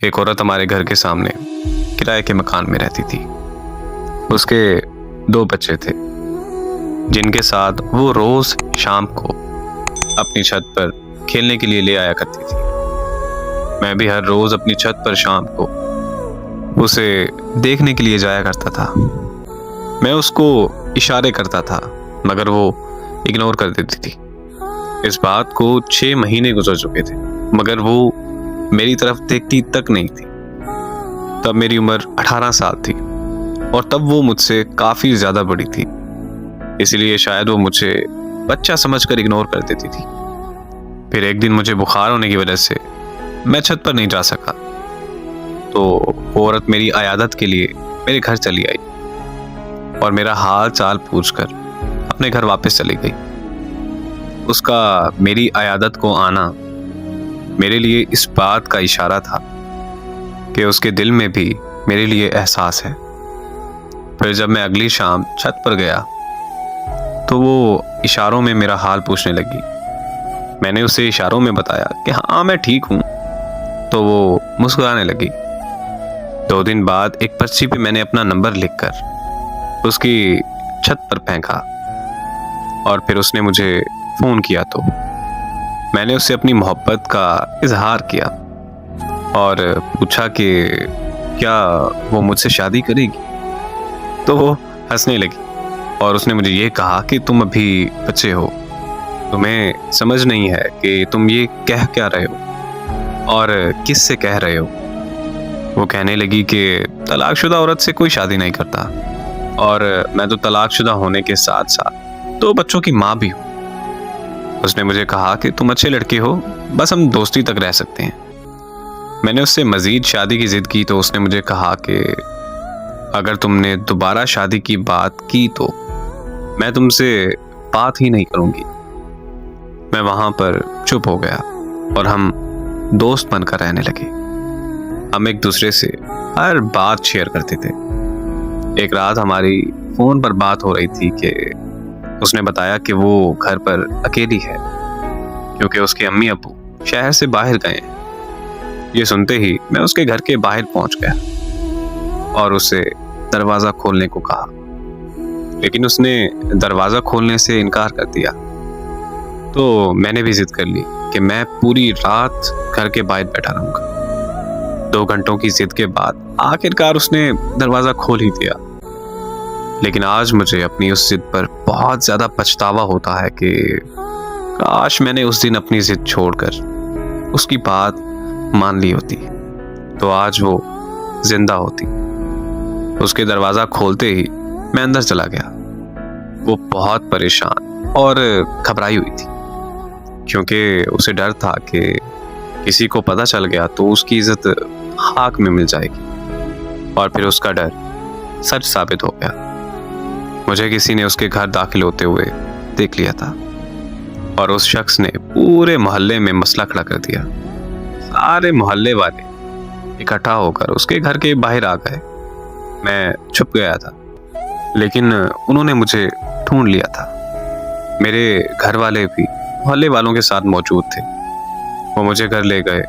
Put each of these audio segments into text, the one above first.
एक औरत हमारे घर के सामने किराए के मकान में रहती थी। उसके 2 बच्चे थे जिनके साथ वो रोज शाम को अपनी छत पर खेलने के लिए ले आया करती थी। मैं भी हर रोज अपनी छत पर शाम को उसे देखने के लिए जाया करता था। मैं उसको इशारे करता था मगर वो इग्नोर कर देती थी। इस बात को 6 महीने गुजर चुके थे मगर वो मेरी तरफ देखती तक नहीं थी। तब मेरी उम्र 18 साल थी और तब वो मुझसे काफी ज्यादा बड़ी थी, इसलिए शायद वो मुझे बच्चा समझकर इग्नोर कर देती थी। फिर एक दिन मुझे बुखार होने की वजह से मैं छत पर नहीं जा सका, तो वो औरत मेरी अयादत के लिए मेरे घर चली आई और मेरा हाल चाल पूछकर अपने घर वापस चली गई। उसका मेरी अयादत को आना मेरे लिए इस बात का इशारा था कि उसके दिल में भी मेरे लिए एहसास है। फिर जब मैं अगली शाम छत पर गया तो वो इशारों में मेरा हाल पूछने लगी। मैंने उसे इशारों में बताया कि हाँ मैं ठीक हूँ, तो वो मुस्कुराने लगी। 2 दिन बाद एक पर्ची पे मैंने अपना नंबर लिखकर उसकी छत पर फेंका और फिर उसने मुझे फोन किया तो मैंने उससे अपनी मोहब्बत का इजहार किया और पूछा कि क्या वो मुझसे शादी करेगी। तो वो हंसने लगी और उसने मुझे ये कहा कि तुम अभी बच्चे हो, तुम्हें समझ नहीं है कि तुम ये कह क्या रहे हो और किस से कह रहे हो। वो कहने लगी कि तलाकशुदा औरत से कोई शादी नहीं करता और मैं तो तलाकशुदा होने के साथ साथ 2 बच्चों की माँ भी हूँ। उसने मुझे कहा कि तुम अच्छे लड़के हो, बस हम दोस्ती तक रह सकते हैं। मैंने उससे मजीद शादी की जिद की तो उसने मुझे कहा कि अगर तुमने दोबारा शादी की बात की तो मैं तुमसे बात ही नहीं करूंगी। मैं वहां पर चुप हो गया और हम दोस्त बनकर रहने लगे। हम एक दूसरे से हर बात शेयर करते थे। एक रात हमारी फोन पर बात हो रही थी कि उसने बताया कि वो घर पर अकेली है क्योंकि उसके अम्मी अब्बू शहर से बाहर गए हैं। ये सुनते ही मैं उसके घर के बाहर पहुंच गया और उसे दरवाजा खोलने को कहा, लेकिन उसने दरवाजा खोलने से इनकार कर दिया। तो मैंने भी जिद कर ली कि मैं पूरी रात घर के बाहर बैठा रहूंगा। 2 घंटों की जिद के बाद आखिरकार उसने दरवाजा खोल ही दिया। लेकिन आज मुझे अपनी उस जिद पर बहुत ज्यादा पछतावा होता है कि काश मैंने उस दिन अपनी जिद छोड़कर उसकी बात मान ली होती तो आज वो जिंदा होती। उसके दरवाजा खोलते ही मैं अंदर चला गया। वो बहुत परेशान और घबराई हुई थी क्योंकि उसे डर था कि किसी को पता चल गया तो उसकी इज्जत खाक में मिल जाएगी और फिर उसका डर सच साबित हो गया। मुझे किसी ने उसके घर दाखिल होते हुए देख लिया था और उस शख्स ने पूरे मोहल्ले में मसला खड़ा कर दिया। सारे मोहल्ले वाले इकट्ठा होकर उसके घर के बाहर आ गए। मैं छुप गया था लेकिन उन्होंने मुझे ढूंढ लिया था। मेरे घर वाले भी मोहल्ले वालों के साथ मौजूद थे। वो मुझे घर ले गए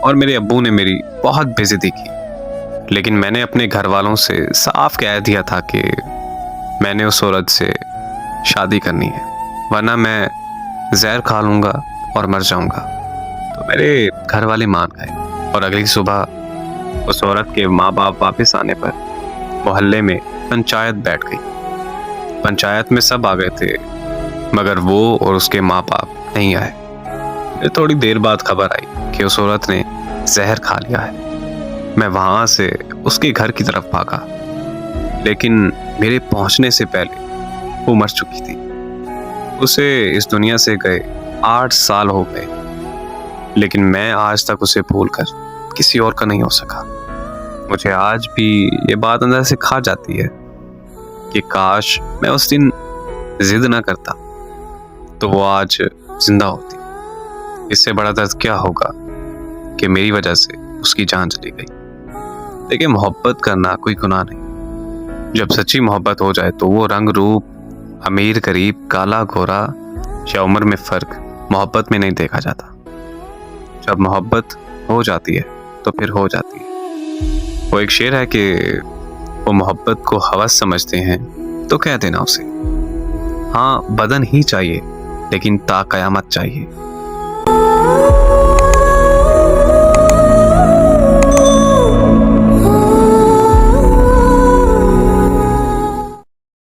और मेरे अब्बू ने मेरी बहुत बेइज्जती की, लेकिन मैंने अपने घर वालों से साफ कह दिया था कि मैंने उस औरत से शादी करनी है वरना मैं जहर खा लूंगा और मर जाऊंगा। तो मेरे घर वाले मान गए और अगली सुबह उस औरत के माँ बाप वापस आने पर मोहल्ले में पंचायत बैठ गई। पंचायत में सब आ गए थे मगर वो और उसके माँ बाप नहीं आए। फिर थोड़ी देर बाद खबर आई कि उस औरत ने जहर खा लिया है। मैं वहां से उसके घर की तरफ भागा, लेकिन मेरे पहुंचने से पहले वो मर चुकी थी। उसे इस दुनिया से गए 8 साल हो गए, लेकिन मैं आज तक उसे भूलकर किसी और का नहीं हो सका। मुझे आज भी ये बात अंदर से खा जाती है कि काश मैं उस दिन जिद ना करता तो वो आज जिंदा होती। इससे बड़ा दर्द क्या होगा कि मेरी वजह से उसकी जान चली गई। देखिए, मोहब्बत करना कोई गुनाह नहीं। जब सच्ची मोहब्बत हो जाए तो वो रंग रूप, अमीर गरीब, काला गोरा या उम्र में फर्क मोहब्बत में नहीं देखा जाता। जब मोहब्बत हो जाती है तो तो फिर हो जाती है। वो एक शेर है कि वो मोहब्बत को हवस समझते हैं तो कह देना उसे, हाँ बदन ही चाहिए लेकिन ता कयामत चाहिए।